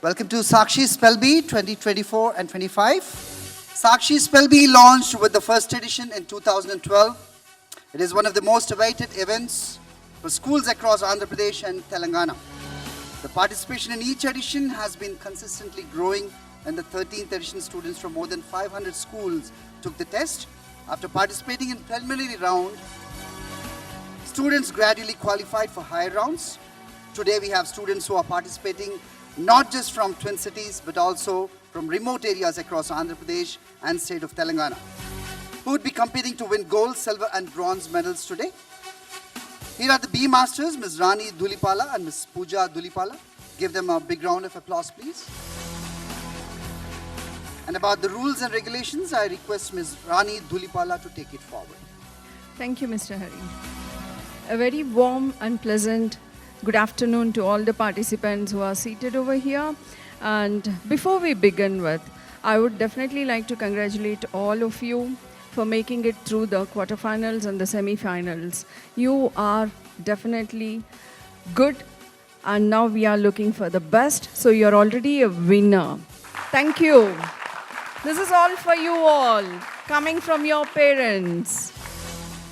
Welcome to Sakshi Spell Bee 2024 and 25. Sakshi Spell Bee launched with the first edition in 2012. It is one of the most awaited events for schools across Andhra Pradesh and Telangana. The participation in each edition has been consistently growing, and the 13th edition students from more than 500 schools took the test. After participating in preliminary round, students gradually qualified for higher rounds. Today we have students who are participating not just from Twin Cities but also from remote areas across Andhra Pradesh and state of Telangana, who would be competing to win gold, silver and bronze medals today. Here are the Bee Masters, Ms. Rani Dhulipala and Ms. Pooja Dhulipala. Give them a big round of applause, please. And about the rules and regulations, I request Ms. Rani Dhulipala to take it forward. Thank you, Mr. Hari. A very warm and pleasant good afternoon to all the participants who are seated over here. And before we begin with, I would definitely like to congratulate all of you for making it through the quarterfinals and the semi-finals. You are definitely good, and now we are looking for the best. So you're already a winner. Thank you. This is all for you all, coming from your parents.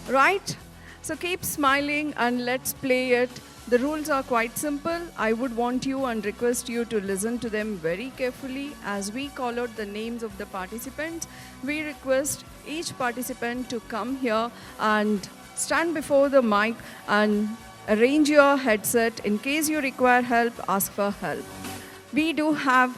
Right? So keep smiling and let's play it. The rules are quite simple. I would want you and request you to listen to them very carefully. As we call out the names of the participants, we request each participant to come here and stand before the mic and arrange your headset. In case you require help, ask for help. We do have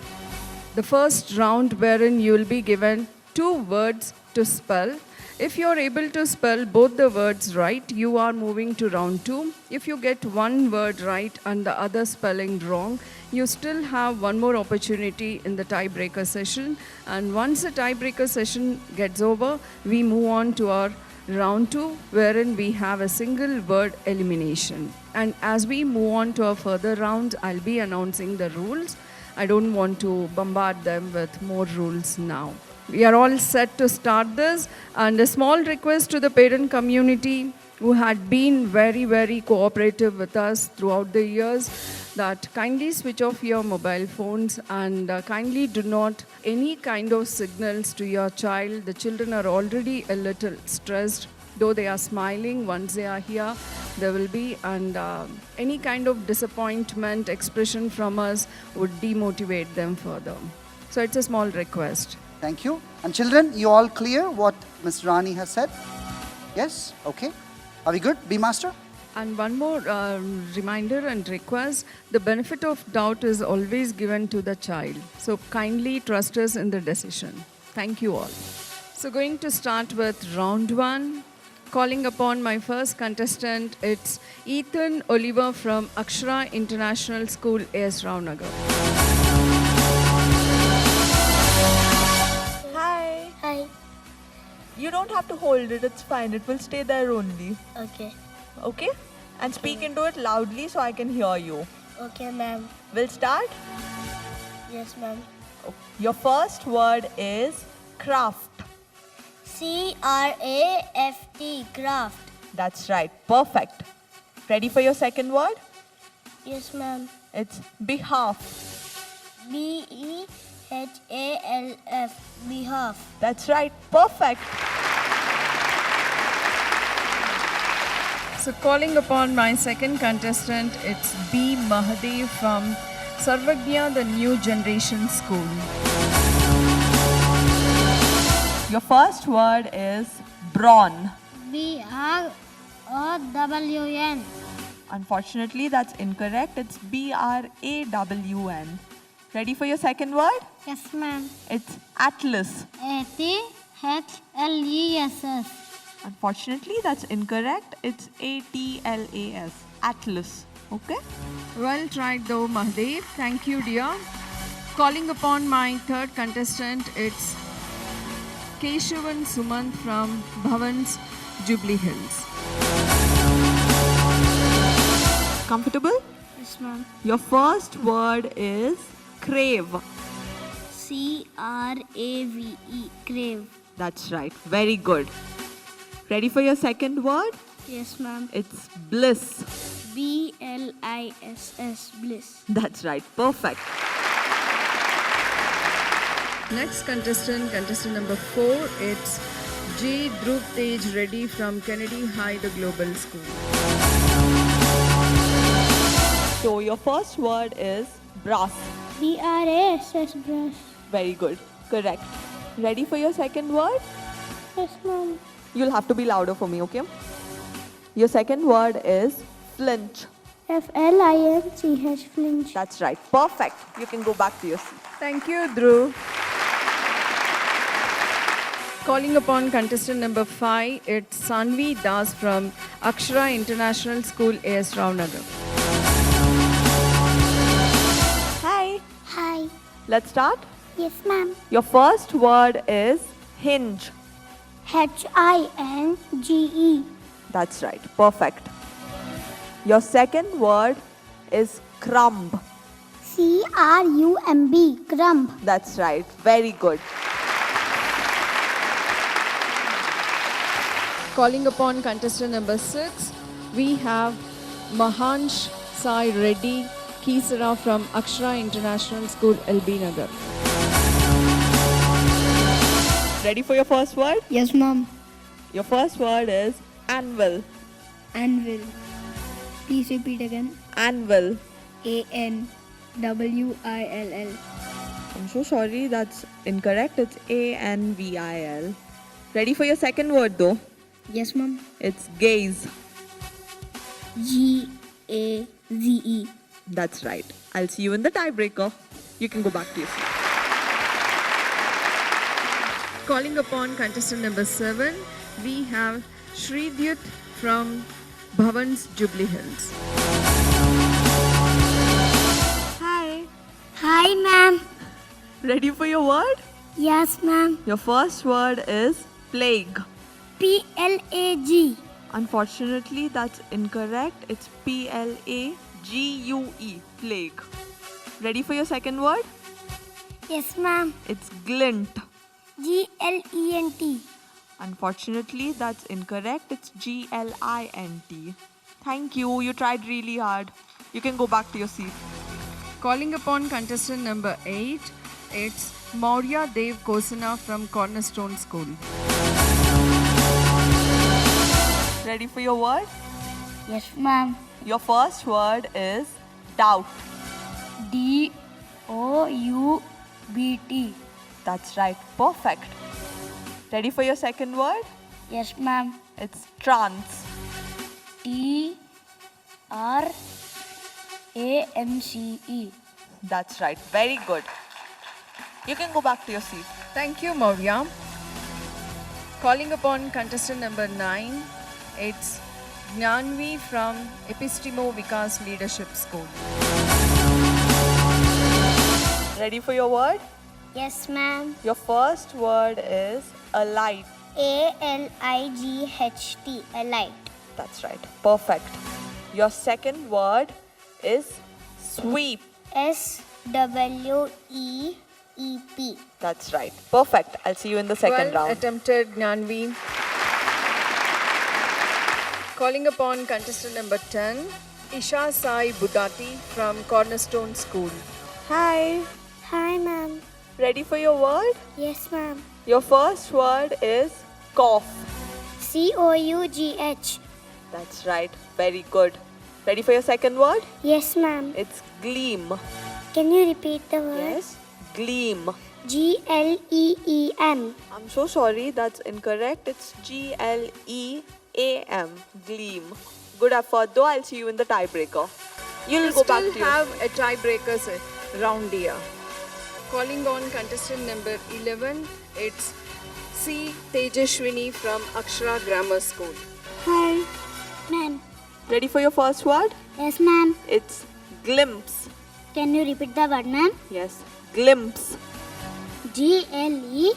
the first round wherein you will be given 2 words to spell. If you're able to spell both the words right, you are moving to round 2. If you get one word right and the other spelling wrong, you still have one more opportunity in the tiebreaker session. And once the tiebreaker session gets over, we move on to our round 2, wherein we have a single word elimination. And as we move on to our further rounds, I'll be announcing the rules. I don't want to bombard them with more rules now. We are all set to start this, and a small request to the parent community who had been very, very cooperative with us throughout the years, that kindly switch off your mobile phones and kindly do not any kind of signals to your child. The children are already a little stressed, though they are smiling. Once they are here, there will be, and any kind of disappointment expression from us would demotivate them further. So it's a small request. Thank you. And children, you all clear what Ms. Rani has said? Yes? Okay. Are we good? Bee Master? And one more reminder and request, the benefit of doubt is always given to the child. So kindly trust us in the decision. Thank you all. So going to start with round 1. Calling upon my first contestant, it's Ethan Oliver from Akshara International School, AS Ravnagar. Hi. You don't have to hold it, it's fine. It will stay there only. Okay. Okay? And speak into it loudly so I can hear you. Okay, ma'am. We'll start? Yes, ma'am. Your first word is craft. C-R-A-F-T, craft. That's right. Perfect. Ready for your second word? Yes, ma'am. It's behalf. B-E-H-A-L-F, behalf. That's right. Perfect. So calling upon my second contestant, it's B. Mahadev from Sarvagya, the New Generation School. Your first word is brawn. B-R-O-W-N. Unfortunately, that's incorrect. It's B-R-A-W-N. Ready for your second word? Yes, ma'am. It's atlas. A-T-H-L-E-S-S. Unfortunately, that's incorrect. It's A-T-L-A-S. Atlas. Okay? Well tried though, Mahadev. Thank you, dear. Calling upon my third contestant, it's Keshavan Sumant from Bhavan's Jubilee Hills. Comfortable? Yes, ma'am. Your first word is crave. C-R-A-V-E, crave. That's right. Very good. Ready for your second word? Yes, ma'am. It's bliss. B-L-I-S-S, bliss. That's right. Perfect. Next contestant, contestant number 4, it's J. Dhruv Tej Reddy from Kennedy High, the Global School. So your first word is brass. BRASS, brush. Very good. Correct. Ready for your second word? Yes, ma'am. You'll have to be louder for me, okay? Your second word is flinch. FLINCH, flinch. That's right. Perfect. You can go back to your seat. Thank you, Dhruv. Calling upon contestant number 5, it's Sanvi Das from Akshara International School, AS Rao Nagar. Hi. Hi. Let's start. Yes, ma'am. Your first word is hinge. HINGE. That's right. Perfect. Your second word is crumb. CRUMB, crumb. That's right. Very good. Calling upon contestant number 6, we have Mahansh Sai Reddy Kisara from Akshara International School, LB Nagar. Ready for your first word? Yes, ma'am. Your first word is anvil. Anvil. Please repeat again. Anvil. ANWILL. I'm so sorry, that's incorrect. It's ANVIL. Ready for your second word though? Yes, ma'am. It's gaze. GAZE. That's right. I'll see you in the tiebreaker. You can go back to your seat. Calling upon contestant number 7, we have Shridyut from Bhavans Jubilee Hills. Hi. Hi, ma'am. Ready for your word? Yes, ma'am. Your first word is plague. PLAG. Unfortunately, that's incorrect. It's PLAGUE, plague. Ready for your second word? Yes, ma'am. It's glint. GLENT. Unfortunately, that's incorrect. It's GLINT. Thank you. You tried really hard. You can go back to your seat. Calling upon contestant number 8, it's Maurya Dev Kosana from Cornerstone School. Ready for your word? Yes, ma'am. Your first word is doubt. DOUBT. That's right. Perfect. Ready for your second word? Yes, ma'am. It's trance. TRANCE. That's right. Very good. You can go back to your seat. Thank you, Maurya. Calling upon contestant number 9, it's Jnanvi from Epistemo Vikas Leadership School. Ready for your word? Yes, ma'am. Your first word is alight. ALIGHT. Alight. That's right. Perfect. Your second word is sweep. SWEEP. That's right. Perfect. I'll see you in the second Well round. attempted, Jnanvi. Calling upon contestant number 10, Isha Sai Budati from Cornerstone School. Hi. Hi, ma'am. Ready for your word? Yes, ma'am. Your first word is cough. COUGH. That's right. Very good. Ready for your second word? Yes, ma'am. It's gleam. Can you repeat the word? Yes. Gleam. GLEEM. I'm so sorry. That's incorrect. It's GLEAM. Gleam. Good effort though. I'll see you in the tiebreaker. You'll We go back still to your have a tiebreaker round here. Calling on contestant number 11, it's C. Tejashwini from Akshara Grammar School. Hi. Ma'am. Ready for your first word? Yes, ma'am. It's glimpse. Can you repeat the word, ma'am? Yes. Glimpse. GLEMS.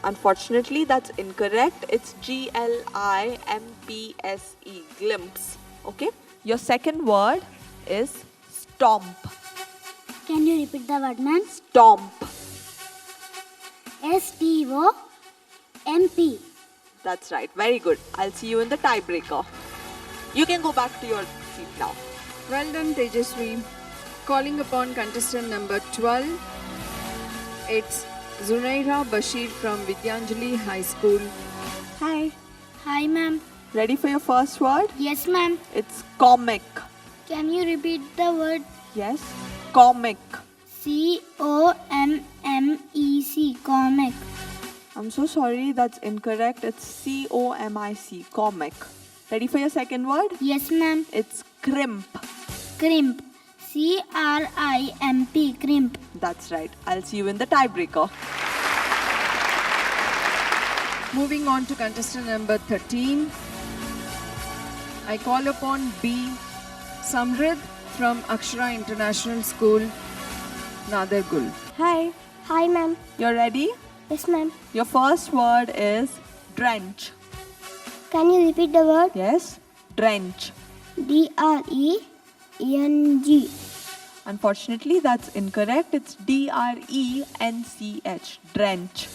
Unfortunately, that's incorrect. It's GLIMPSE. Glimpse. Okay? Your second word is stomp. Can you repeat the word, ma'am? Stomp. STOMP. That's right. Very good. I'll see you in the tiebreaker. You can go back to your seat now. Well done, Tejaswi. Calling upon contestant number 12, It's Zunaira Bashir from Vidyanjali High School. Hi. Hi, ma'am. Ready for your first word? Yes, ma'am. It's comic. Can you repeat the word Yes. Comic. C-O-M-M-E-C, comic? I'm so sorry, that's incorrect. It's C-O-M-I-C, comic. Ready for your second word? Yes, ma'am. It's crimp. Crimp. C-R-I-M-P, crimp. That's right. I'll see you in the tiebreaker. Moving on to contestant number 13. I call upon B. Samrid from Akshara International School, Nadargul. Hi. Hi, ma'am. You're ready? Yes, ma'am. Your first word is drench. Can you repeat the word? Yes? Drench. D-R-E-N-G. Unfortunately, that's incorrect. It's D-R-E-N-C-H. Drench.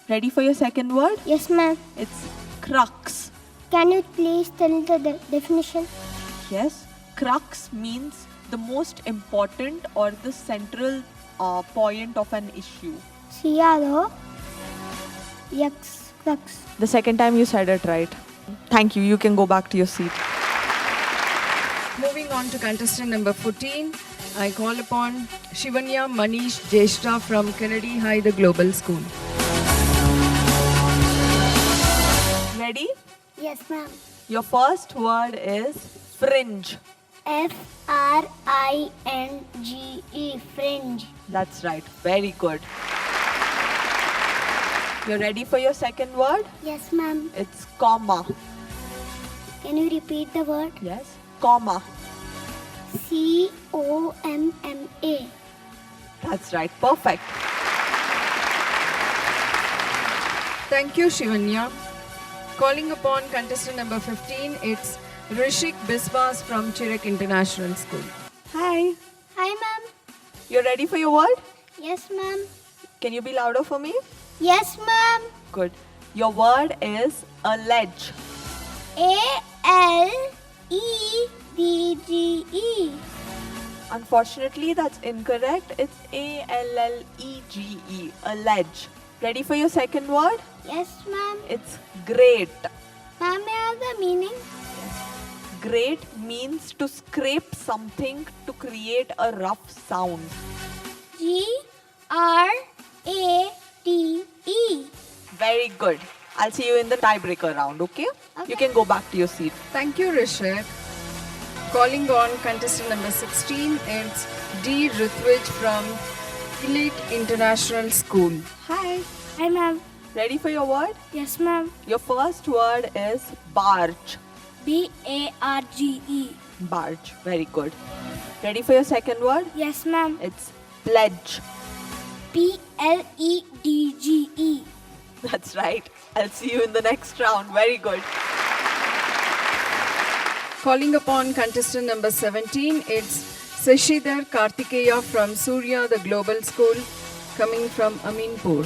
Ready for your second word? Yes, ma'am. It's crux. Can you please tell the definition? Yes? Crux means the most important or the central point of an issue. C-R-O-X, crux. The second time you said it right. Thank you. You can go back to your seat. Moving on to contestant number 14. I call upon Shivanya Manish Jeshta from Kennedy High, the Global School. Ready? Yes, ma'am. Your first word is fringe. F-R-I-N-G-E, fringe. That's right. Very good. You're ready for your second word? Yes, ma'am. It's comma. Can you repeat the word? Yes? Comma. C-O-M-M-A. That's right. Perfect. Thank you, Shivanya. Calling upon contestant number 15, it's Rishik Biswas from Chirek International School. Hi. Hi, ma'am. You're ready for your word? Yes, ma'am. Can you be louder for me? Yes, ma'am. Good. Your word is allege. A-L-E-D-G-E. Unfortunately, that's incorrect. It's A-L-L-E-G-E. Allege. Ready for your second word? Yes, ma'am. It's great. Ma'am, may I have the meaning? Grate means to scrape something to create a rough sound. G-R-A-T-E. Very good. I'll see you in the tiebreaker round, okay? You can go back to your seat. Thank you, Rishik. Calling on contestant number 16, it's D. Ritwij from Elite International School. Hi. Hi, ma'am. Ready for your word? Yes, ma'am. Your first word is barge. B-A-R-G-E. Barge. Very good. Ready for your second word? Yes, ma'am. It's pledge. P-L-E-D-G-E. That's right. I'll see you in the next round. Very good. Calling upon contestant number 17, it's Sashidhar Kartikeya from Surya, the Global School, coming from Aminpur.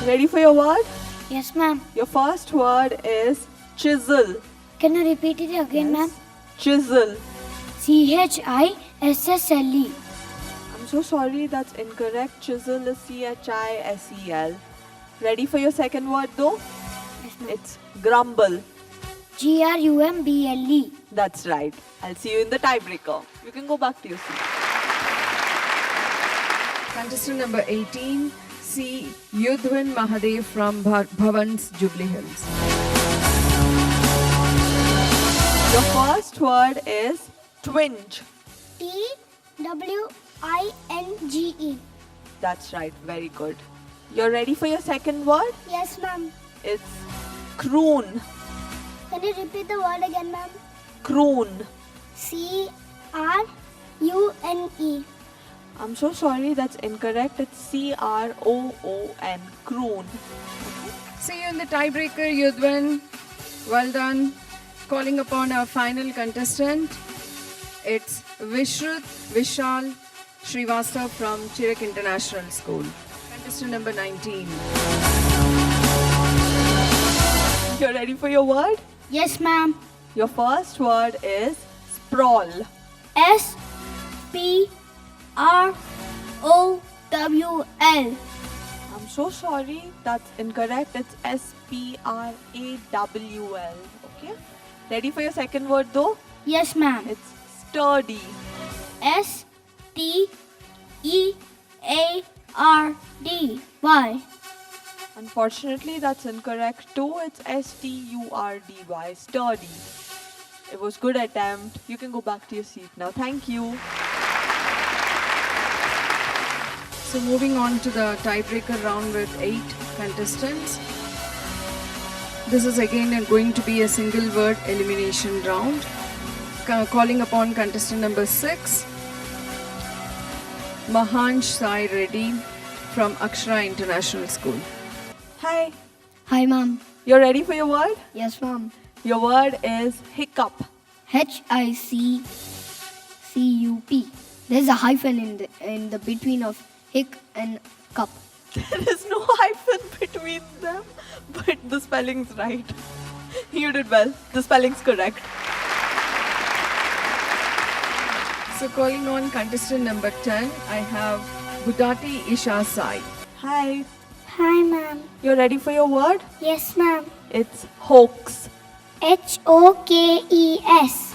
Ready for your word? Yes, ma'am. Your first word is chisel. Can you repeat it again, ma'am? Chisel. C-H-I-S-S-L-E. I'm so sorry, that's incorrect. Chisel is C-H-I-S-E-L. Ready for your second word though? Yes, ma'am. It's grumble. G-R-U-M-B-L-E. That's right. I'll see you in the tiebreaker. You can go back to your seat. Contestant number 18, C. Yudhwin Mahadev from Bhavans, Jubilee Hills. Your first word is twinge. T-W-I-N-G-E. That's right. Very good. You're ready for your second word? Yes, ma'am. It's croon. Can you repeat the word again, ma'am? Croon. C-R-U-N-E. I'm so sorry, that's incorrect. It's C-R-O-O-N. Croon. See you in the tiebreaker, Yudhwin. Well done. Calling upon our final contestant, it's Vishrut Vishal Srivastava from Chirek International School. Contestant number 19. You're ready for your word? Yes, ma'am. Your first word is sprawl. S-P-R-A-W-L. S-P-R-A-W-L. I'm so sorry, that's incorrect. It's S-P-R-A-W-L. Okay? Ready for your second word though? Yes, ma'am. It's sturdy. S-T-E-A-R-D-Y. Unfortunately, that's incorrect too. It's S-T-U-R-D-Y. Sturdy. It was good attempt. You can go back to your seat now. Thank you. So moving on to the tiebreaker round with 8 contestants. This is again going to be a single word elimination round. Calling upon contestant number 6, Mahansh Sai Reddy from Akshara International School. Hi. Hi, ma'am. You're ready for your word? Yes, ma'am. Your word is hiccup. H-I-C-C-U-P. There's a hyphen in the between of hic and cup. There is no hyphen between them, but the spelling's right. You did well. The spelling's correct. So calling on contestant number 10, I have Budati Isha Sai. Hi. Hi, ma'am. You're ready for your word? Yes, ma'am. It's hoax. H-O-K-E-S.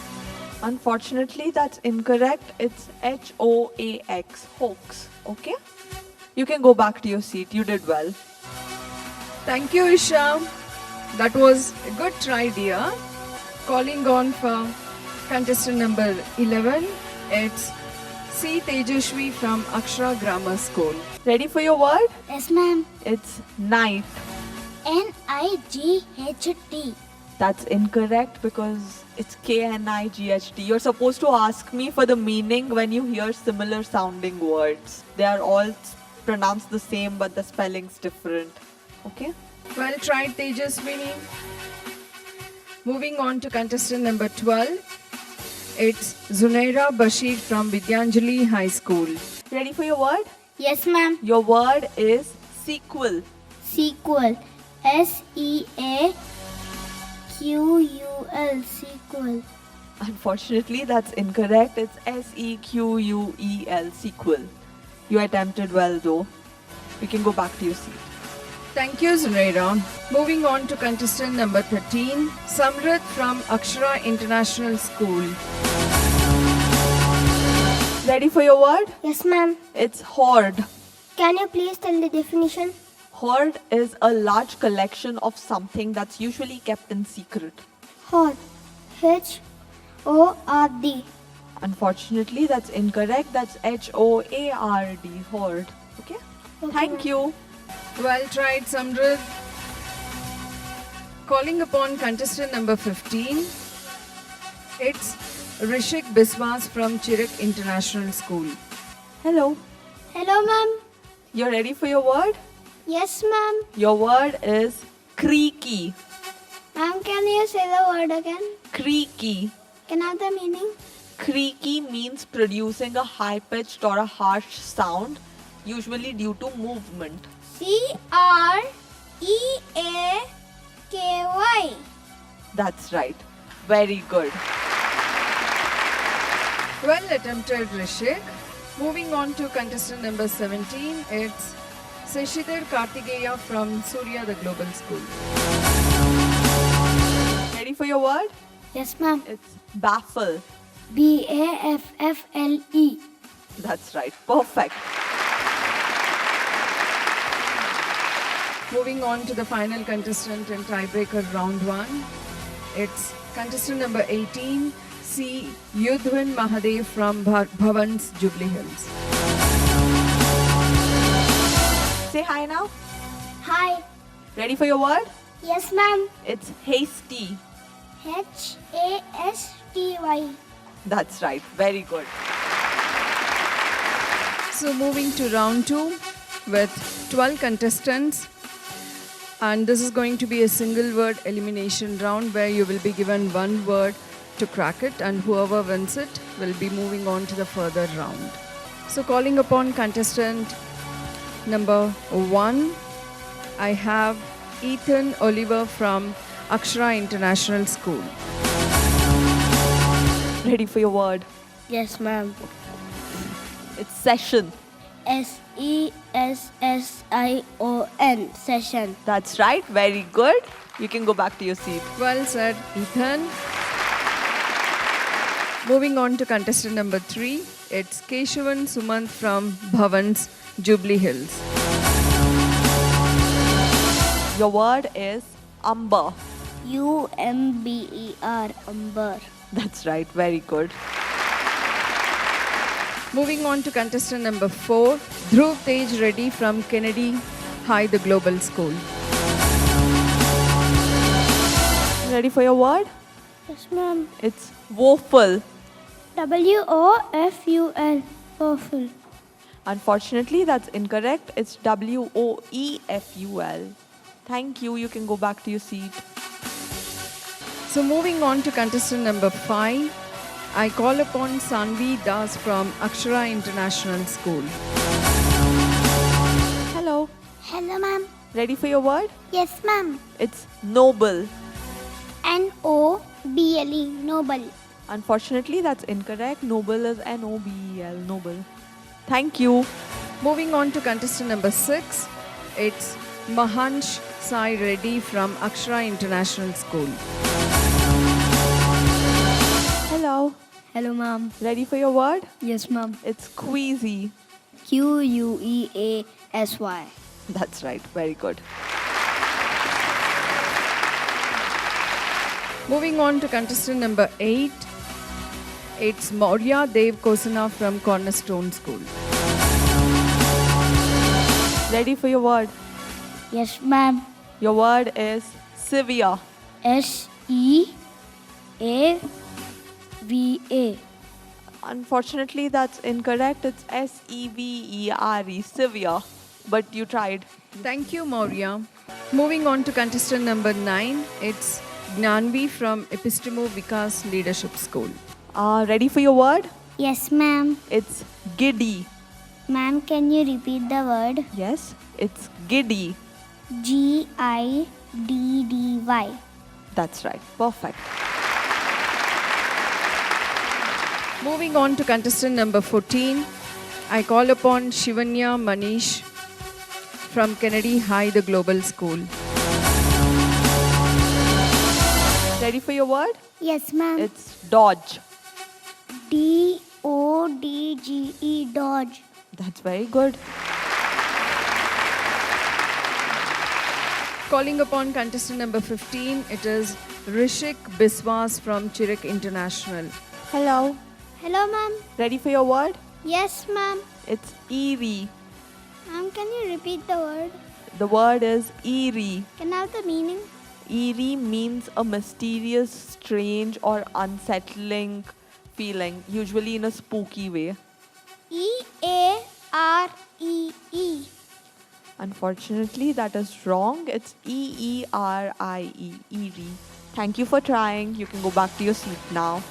Unfortunately, that's incorrect. It's H-O-A-X. Hoax. Okay? You can go back to your seat. You did well. Thank you, Isha. That was a good try, dear. Calling on for contestant number 11, it's C. Tejashwi from Akshara Grammar School. Ready for your word? Yes, ma'am. It's night. N-I-G-H-T. That's incorrect because it's K-N-I-G-H-T. You're supposed to ask me for the meaning when you hear similar sounding words. They are all pronounced the same but the spelling's different. Okay? Well tried, Tejaswini. Moving on to contestant number 12, it's Zunaira Bashir from Vidyanjali High School. Ready for your word? Yes, ma'am. Your word is sequel. Sequel. S-E-A-Q-U-L. Sequel. Unfortunately, that's incorrect. It's S-E-Q-U-E-L. Sequel. You attempted well though. You can go back to your seat. Thank you, Zunaira. Moving on to contestant number 13, Samrit from Akshara International School. Ready for your word? Yes, ma'am. It's hoard. Can you please tell the definition? Hoard is a large collection of something that's usually kept in secret. Hoard. H-O-R-D. Unfortunately, that's incorrect. That's H-O-A-R-D. Hoard. Okay? Thank you. Well tried, Samrit. Calling upon contestant number 15, it's Rishik Biswas from Chirak International School. Hello. Hello, ma'am. You're ready for your word? Yes, ma'am. Your word is creaky. Ma'am, can you say the word again? Creaky. Can I have the meaning? Creaky means producing a high-pitched or a harsh sound, usually due to movement. C-R-E-A-K-Y. That's right. Very good. Well attempted, Rishik. Moving on to contestant number 17, it's Seshidhar Kartikeya from Surya the Global School. Ready for your word? Yes, ma'am. It's baffle. B-A-F-F-L-E. That's right. Perfect. Moving on to the final contestant in tiebreaker round 1, it's contestant number 18, C. Yudhwin Mahadev from Bhavan's Jubilee Hills. Say hi now. Hi. Ready for your word? Yes, ma'am. It's hasty. H-A-S-T-Y. That's right. Very good. So moving to round 2 with 12 contestants, and this is going to be a single word elimination round where you will be given one word to crack it, and whoever wins it will be moving on to the further round. So calling upon contestant number 1, I have Ethan Oliver from Akshara International School. Ready for your word? Yes, ma'am. It's session. SESSION. Session. That's right, very good. You can go back to your seat. Well said, Ethan. Moving on to contestant number 3, it's Keshavan Sumant from Bhavan's Jubilee Hills. Your word is umber. UMBER. Umber. That's right, very good. Moving on to contestant number 4, Dhruv Tej Reddy from Kennedy High, the Global School. Ready for your word? Yes, ma'am. It's woeful. WOFUL. Waffle. Unfortunately, that's incorrect. It's WOEFUL. Thank you. You can go back to your seat. So moving on to contestant number 5, I call upon Sanvi Das from Akshara International School. Hello. Hello, ma'am. Ready for your word? Yes, ma'am. It's noble. NOBLE. Noble. Unfortunately, that's incorrect. Noble is NOBEL. Noble. Thank you. Moving on to contestant number 6, it's Mahansh Sai Reddy from Akshara International School. Hello. Hello, ma'am. Ready for your word? Yes, ma'am. It's queasy. QUEASY. That's right. Very good. Moving on to contestant number 8, it's Maurya Dev Kosana from Cornerstone School. Ready for your word? Yes, ma'am. Your word is severe. SEAVA. Unfortunately, that's incorrect. It's SEVERE. Severe. But you tried. Thank you, Maurya. Moving on to contestant number 9, it's Gnanvi from Epistemo Vikas Leadership School. Ready for your word? Yes, ma'am. It's giddy. Ma'am, can you repeat the word? Yes, it's giddy. GIDDY. That's right. Perfect. Moving on to contestant number 14, I call upon Shivanya Manish from Kennedy High, the Global School. Ready for your word? Yes, ma'am. It's dodge. DODGE. Dodge. That's very good. Calling upon contestant number 15, it is Rishik Biswas from Chirak International. Hello. Hello, ma'am. Ready for your word? Yes, ma'am. It's eerie. Ma'am, can you repeat the word? The word is eerie. Can I have the meaning? Eerie means a mysterious, strange, or unsettling feeling, usually in a spooky way. EAREE. Unfortunately, that is wrong. It's EERIE. Eerie. Thank you for trying. You can go back to your seat now.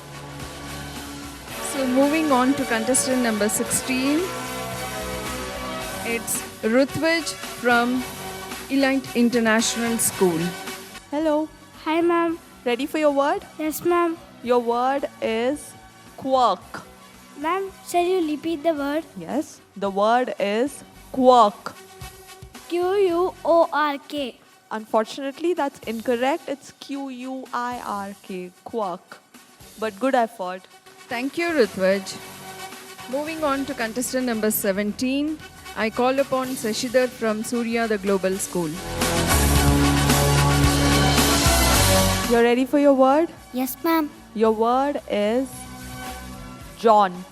So moving on to contestant number 16, it's Rutvij from Elite International School. Hello. Hi, ma'am. Ready for your word? Yes, ma'am. Your word is quirk. Ma'am, shall you repeat the word? Yes. The word is quirk. QUORK. Unfortunately, that's incorrect. It's QUIRK. Quirk. But good effort. Thank you, Rutvij. Moving on to contestant number 17, I call upon Sashidhar from Surya, the Global School. You're ready for your word? Yes, ma'am. Your word is jaunt.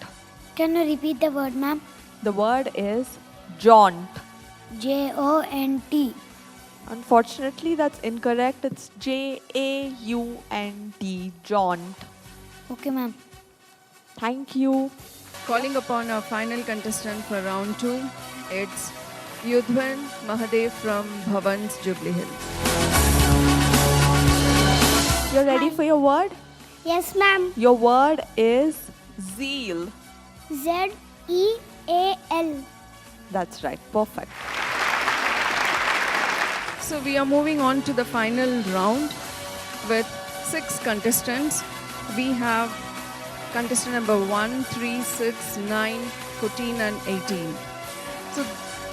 Can you repeat the word, ma'am? The word is jaunt. JONT. Unfortunately, that's incorrect. It's JAUNT. Jaunt. Okay, ma'am. Thank you. Calling upon our final contestant for round 2, it's Yudhwan Mahadev from Bhavan's Jubilee Hills. You're ready for your word? Yes, ma'am. Your word is zeal. ZEAL. That's right. Perfect. So we are moving on to the final round with 6 contestants. We have contestant number 1, 3, 6, 9, 14 and 18. So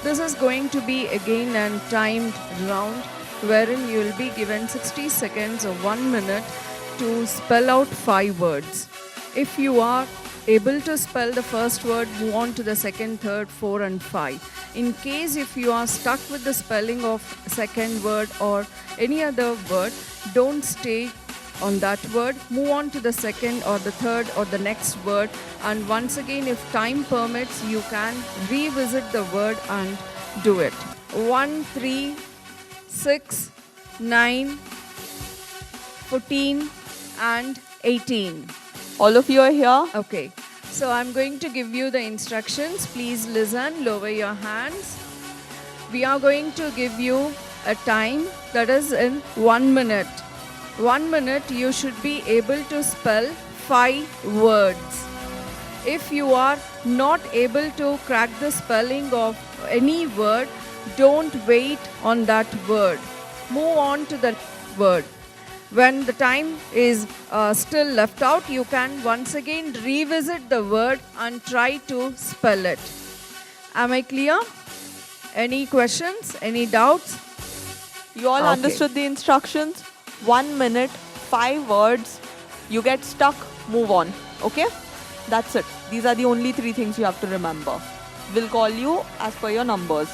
this is going to be again a timed round wherein you will be given 60 seconds or 1 minute to spell out 5 words. If you are able to spell the first word, move on to the second, third, 4 and 5. In case if you are stuck with the spelling of second word or any other word, don't stay on that word. Move on to the second or the third or the next word, and once again, if time permits, you can revisit the word and do it. 1, 3, 6, 9, 14 and 18. All of you are here? Okay, so I'm going to give you the instructions. Please listen, lower your hands. We are going to give you a time that is in 1 minute. 1 minute, you should be able to spell 5 words. If you are not able to crack the spelling of any word, don't wait on that word. Move on to the word. When the time is still left out, you can once again revisit the word and try to spell it. Am I clear? Any questions? Any doubts? You all Okay. understood the instructions? 1 minute, 5 words. You get stuck, move on. Okay? That's it. These are the only 3 things you have to remember. We'll call you as per your numbers.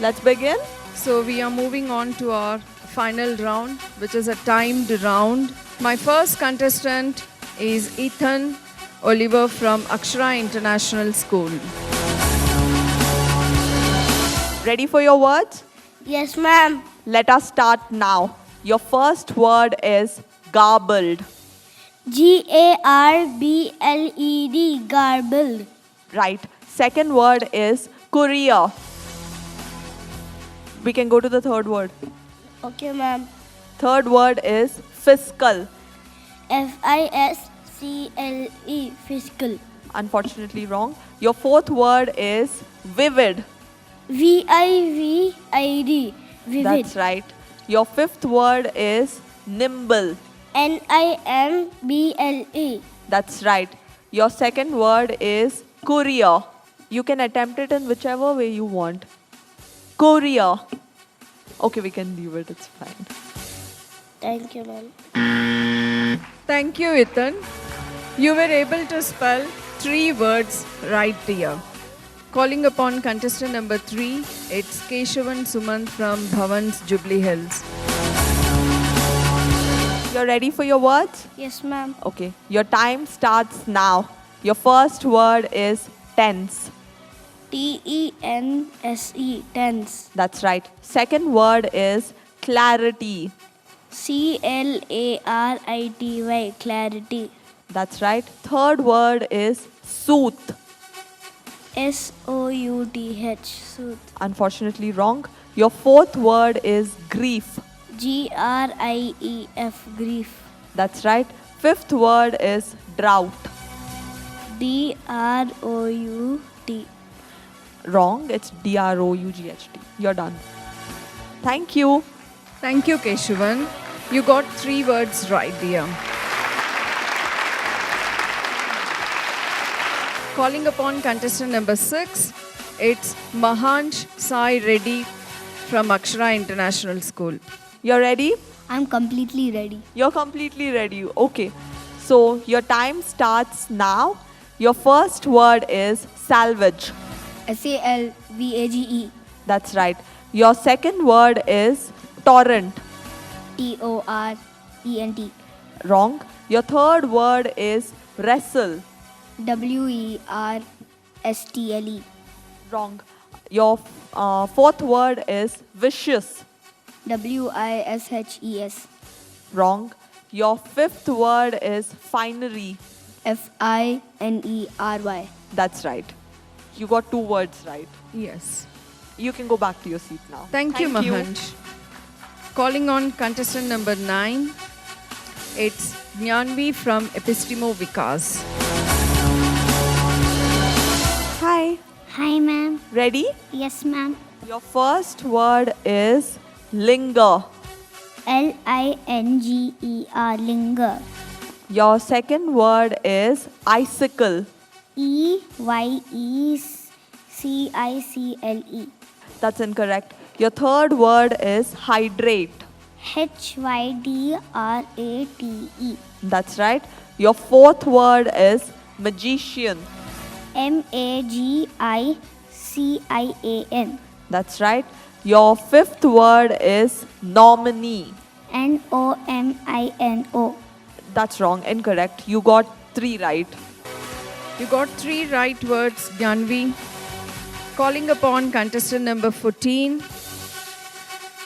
Let's begin. So we are moving on to our final round, which is a timed round. My first contestant is Ethan Oliver from Akshara International School. Ready for your words? Yes, ma'am. Let us start now. Your first word is garbled. Garbled. Garbled. Right. Second word is courier. We can go to the third word. Okay, ma'am. Third word is fiscal. Fiscle. Fiscal. Unfortunately wrong. Your fourth word is vivid. Vivid. Vivid. That's right. Your fifth word is nimble. Nimble. That's right. Your second word is courier. You can attempt it in whichever way you want. Courier. Okay, we can leave it. It's fine. Thank you, ma'am. Thank you, Ethan. You were able to spell 3 words right here. Calling upon contestant number 3, it's Keshavan Sumant from Bhavan's Jubilee Hills. You're ready for your words? Yes, ma'am. Okay. Your time starts now. Your first word is tense. Tense. Tense. That's right. Second word is clarity. Clarity. Clarity. That's right. Third word is sooth. South. Sooth. Unfortunately wrong. Your fourth word is grief. Grief. Grief. That's right. Fifth word is drought. Drought. Wrong. It's DROUGHT. You're done. Thank you. Thank you, Keshavan. You got 3 words right there. Calling upon contestant number 6, it's Mahansh Sai Reddy from Akshara International School. You're ready? I'm completely ready. You're completely ready. Okay. So your time starts now. Your first word is salvage. Salvage. That's right. Your second word is torrent. Torrent. Wrong. Your third word is wrestle. Werstle. Wrong. Your fourth word is vicious. Wishes. Wrong. Your fifth word is finery. Finery. That's right. You got 2 words right. Yes. You can go back to your seat now. Thank you, Mahansh. Calling on contestant number 9, it's Jnanvi from Epistemo Vikas. Hi. Hi, ma'am. Ready? Yes, ma'am. Your first word is linger. Linger. Linger. Your second word is icicle. Eyesicle. CICLE. That's incorrect. Your third word is hydrate. HYDRATE. That's right. Your fourth word is magician. MAGICIAN. That's right. Your fifth word is nominee. NOMINO. That's wrong, incorrect. You got 3 right. You got 3 right words, Gyanvi. Calling upon contestant number 14,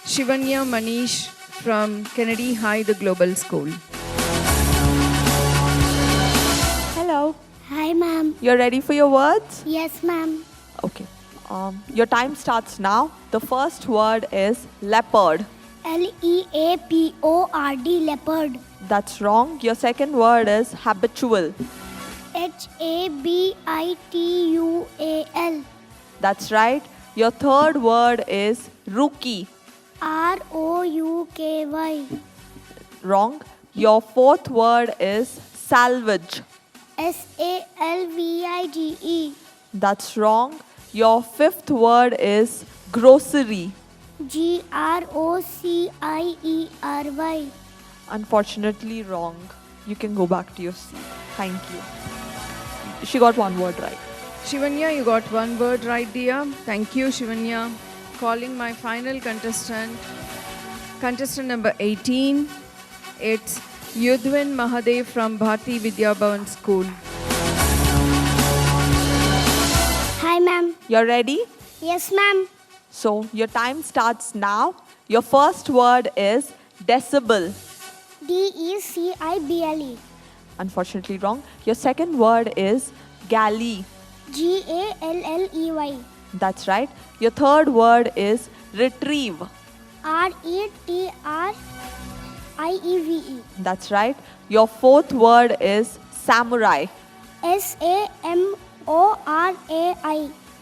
Shivanya Manish from Kennedy High, the Global School. Hello. Hi, ma'am. You're ready for your words? Yes, ma'am. Okay. Your time starts now. The first word is leopard. LEAPORD. Leopard. That's wrong. Your second word is habitual. HABITUAL. That's right. Your third word is rookie. ROUKY. Wrong. Your fourth word is salvage. SALVIGE. That's wrong. Your fifth word is grocery. GROCIERY. Unfortunately, wrong. You can go back to your seat. Thank you. She got 1 word right. Shivanya, you got 1 word right, dear. Thank you, Shivanya. Calling my final contestant, contestant number 18. It's Yudhvin Mahadev from Bharti Vidya Bhavan School. Hi, ma'am. You're ready? Yes, ma'am. So your time starts now. Your first word is decibel. DECIBLE. Unfortunately, wrong. Your second word is galley. GALLEY. That's right. Your third word is retrieve. RETRIEVE. That's right. Your fourth word is samurai. SAMORAI.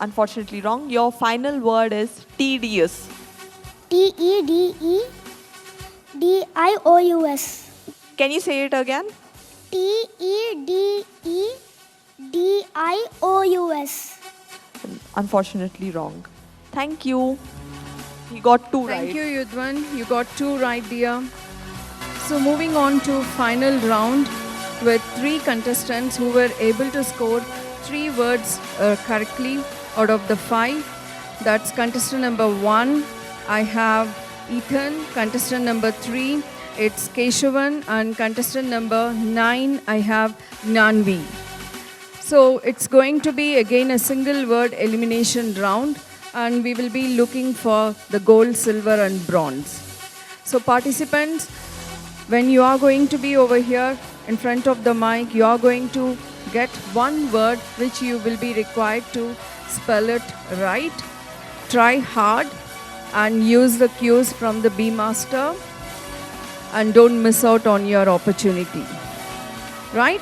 Unfortunately, wrong. Your final word is tedious. TEDEDIOUS. Can you say it again? TEDEDIOUS. Unfortunately, wrong. Thank you. You got 2 right. Thank you, Yudhvan. You got 2 right, dear. So moving on to final round with 3 contestants who were able to score 3 words correctly out of the 5. That's contestant number 1. I have Ethan. Contestant number 3, it's Keshavan. And contestant number 9, I have Nanvi. So it's going to be again a single word elimination round, and we will be looking for the gold, silver and bronze. So participants, when you are going to be over here in front of the mic, you are going to get 1 word which you will be required to spell it right. Try hard and use the cues from the B Master, and don't miss out on your opportunity. Right?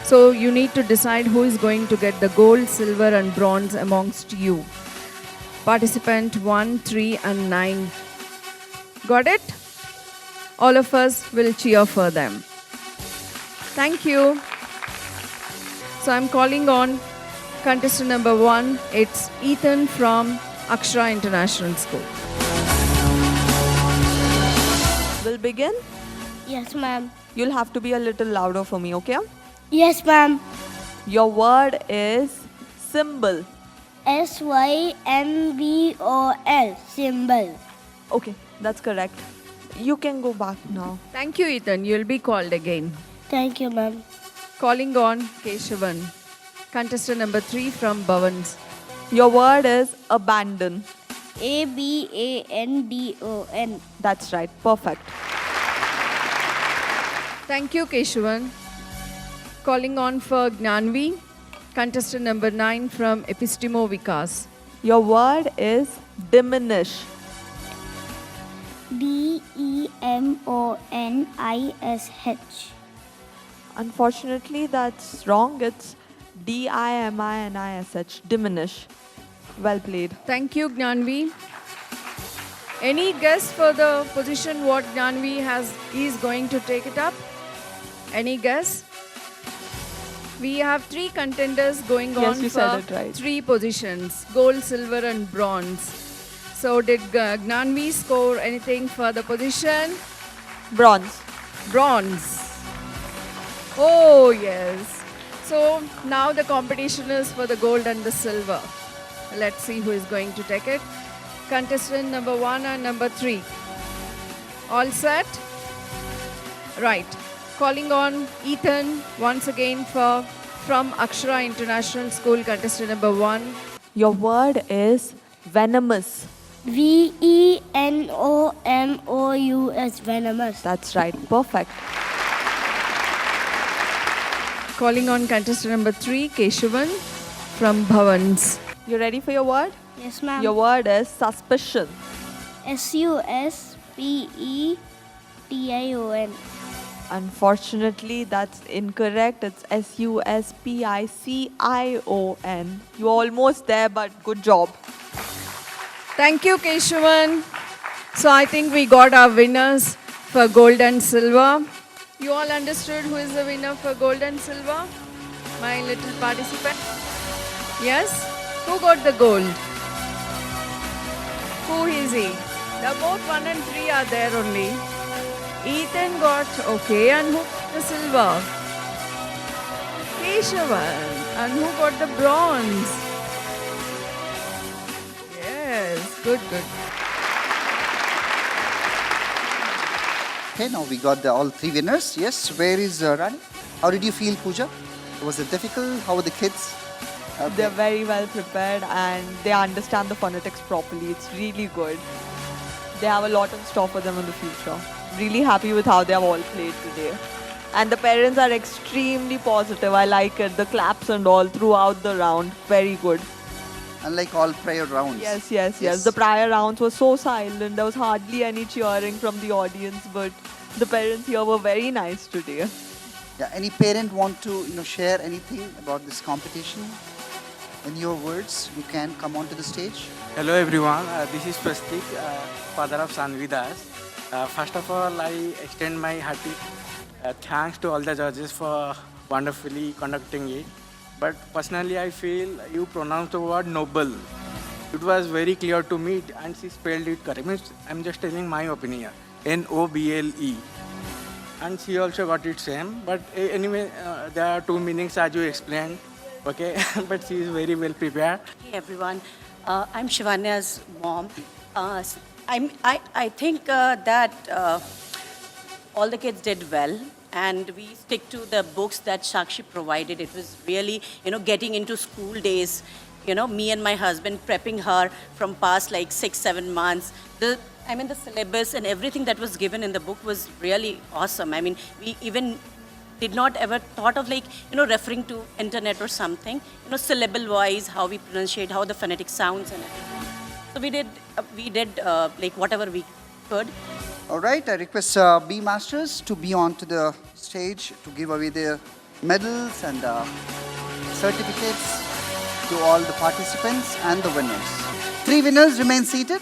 So you need to decide who is going to get the gold, silver and bronze amongst you. Participant 1, 3 and 9. Got it? All of us will cheer for them. Thank you. So I'm calling on contestant number 1. It's Ethan from Akshara International School. We'll begin. Yes, ma'am. You'll have to be a little louder for me, okay? Yes, ma'am. Your word is symbol. SYMBOL. Symbol. Okay, that's correct. You can go back now. Thank you, Ethan. You'll be called again. Thank you, ma'am. Calling on Keshavan. Contestant number 3 from Bhavans. Your word is abandon. ABANDON. That's right. Perfect. Thank you, Keshavan. Calling on for Gnanvi. Contestant number 9 from Epistemo Vikas. Your word is diminish. DEMONISH. Unfortunately, that's wrong. It's DIMINISH. Diminish. Well played. Thank you, Gnanvi. Any guess for the position what Gnanvi is going to take it up? Any guess? We have three contenders going Yes, on you for said it right. three positions, gold, silver and bronze. So did Gnanvi score anything for the position? Bronze. Bronze. Oh, yes. So now the competition is for the gold and the silver. Let's see who is going to take it. Contestant number 1 and number 3. All set? Right. Calling on Ethan once again from Akshara International School, contestant number 1. Your word is venomous. Venomous. Venomous. That's right. Perfect. Calling on contestant number 3, Keshavan from Bhavans. You ready for your word? Yes, ma'am. Your word is suspicion. Suspetion. Unfortunately, that's incorrect. It's Suspicions. You're almost there, but good job. Thank you, Keshavan. So I think we got our winners for gold and silver. You all understood who is the winner for gold and silver? My little participant? Yes? Who got the gold? Who is he? The both 1 and 3 are there only. Ethan got okay, and who got the silver? Keshavan. And who got the bronze? Yes, good. Okay, now we got all three winners. Yes, where is Rani? How did you feel, Pooja? Was it difficult? How were the kids? Okay. They're very well prepared and they understand the phonetics properly. It's really good. They have a lot in store for them in the future. Really happy with how they have all played today. And the parents are extremely positive. I like it. The claps and all throughout the round. Very good. Unlike all prior rounds. Yes. The prior rounds were so silent. There was hardly any cheering from the audience, but the parents here were very nice today. Yeah, any parent want to share anything about this competition? In your words, you can come onto the stage. Hello everyone, this is Prastik, father of Sanvi Das. First of all, I extend my hearty thanks to all the judges for wonderfully conducting it. But personally, I feel you pronounced the word noble. It was very clear to me and she spelled it correct. I'm just telling my opinion, N-O-B-L-E. And she also got it same. But anyway, there are two meanings as you explained. Okay, but she is very well prepared. Hey everyone, I'm Shivanya's mom. I think that all the kids did well, and we stick to the books that Sakshi provided. It was really, getting into school days. Me and my husband prepping her from past like 6-7 months. The syllabus and everything that was given in the book was really awesome. I mean, we even did not ever thought of referring to internet or something, syllable wise, how we pronunciate, how the phonetic sounds and everything. So we did whatever we could. All right, I request B Masters to be on to the stage to give away their medals and certificates to all the participants and the winners. 3 winners remain seated.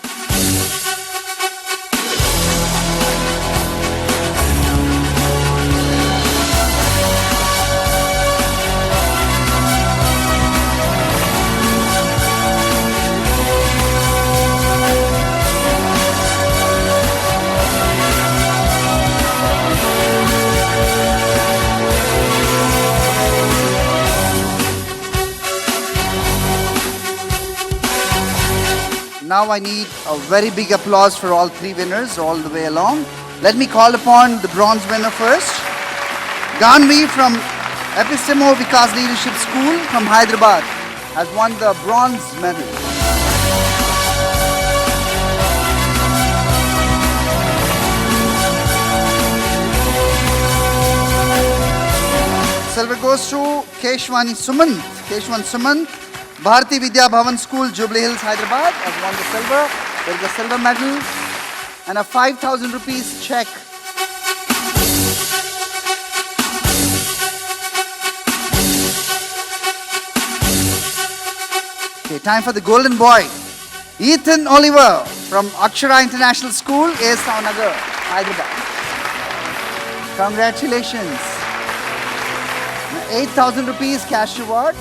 Now I need a very big applause for all 3 winners all the way along. Let me call upon the bronze winner first. Ganvi from Epistemo Vikas Leadership School from Hyderabad has won the bronze medal. Silver goes to Keshwan Sumant, Bharati Vidya Bhavan School, Jubilee Hills, Hyderabad has won the silver. There is a silver medal and a 5,000 rupees check. Okay, time for the golden boy. Ethan Oliver from Akshara International School, A. Savnagar, Hyderabad. Congratulations. 8,000 rupees cash reward.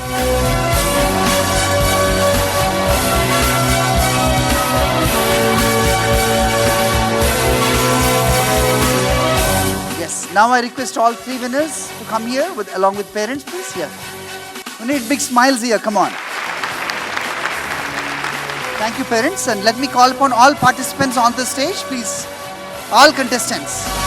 Yes, now I request all three winners to come here along with parents, please. Here. We need big smiles here, come on. Thank you, parents, and let me call upon all participants on the stage, please. All contestants.